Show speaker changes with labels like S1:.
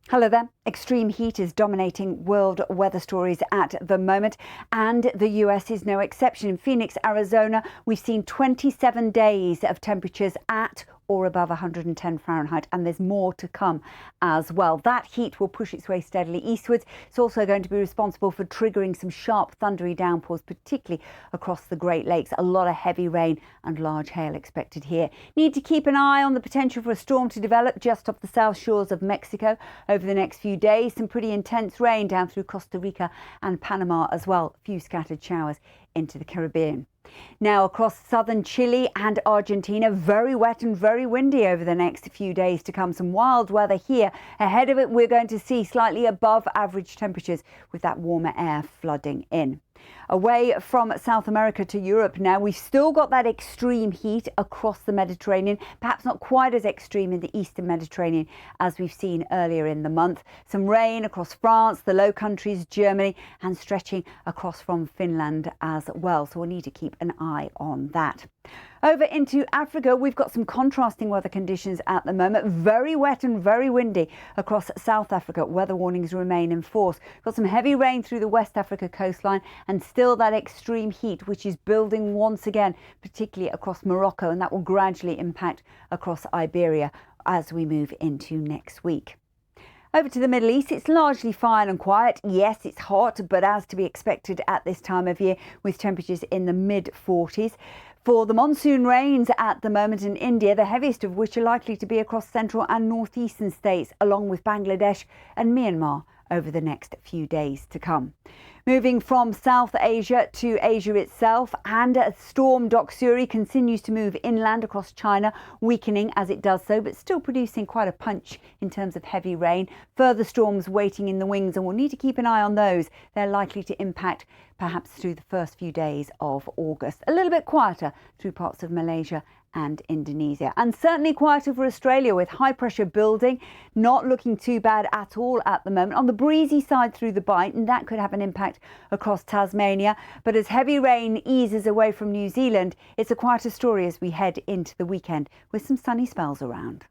S1: Hello there. Extreme heat is dominating world weather stories at the moment, and the US is no exception. In Phoenix, Arizona, we've seen 27 days of temperatures at or above 110 Fahrenheit, and there's more to come as well. That heat will push its way steadily eastwards. It's also going to be responsible for triggering some sharp thundery downpours, particularly across the Great Lakes. A lot of heavy rain and large hail expected here. Need to keep an eye on the potential for a storm to develop just off the south shores of Mexico over the next few days. Some pretty intense rain down through Costa Rica and Panama as well. A few scattered showers into the Caribbean. Now across southern Chile and Argentina, very wet and very windy over the next few days to come. Some wild weather here. Ahead of it, we're going to see slightly above average temperatures with that warmer air flooding in. Away from South America to Europe now, we've still got that extreme heat across the Mediterranean, perhaps not quite as extreme in the eastern Mediterranean as we've seen earlier in the month. Some rain across France, the Low Countries, Germany, and stretching across from Finland as well. So we'll need to keep an eye on that. Over into Africa, we've got some contrasting weather conditions at the moment. Very wet and very windy across South Africa. Weather warnings remain in force. Got some heavy rain through the West Africa coastline and still that extreme heat, which is building once again, particularly across Morocco, and that will gradually impact across Iberia as we move into next week. Over to the Middle East, it's largely fine and quiet. Yes, it's hot, but as to be expected at this time of year, with temperatures in the mid-40s. For the monsoon rains at the moment in India, the heaviest of which are likely to be across central and northeastern states, along with Bangladesh and Myanmar over the next few days to come. Moving from South Asia to Asia itself, and storm Doksuri continues to move inland across China, weakening as it does so, but still producing quite a punch in terms of heavy rain. Further storms waiting in the wings, and we'll need to keep an eye on those. They're likely to impact perhaps through the first few days of August. A little bit quieter through parts of Malaysia and Indonesia, and certainly quieter for Australia with high pressure building, not looking too bad at all at the moment. On the breezy side through the Bight, and that could have an impact across Tasmania, but as heavy rain eases away from New Zealand, it's a quieter story as we head into the weekend with some sunny spells around.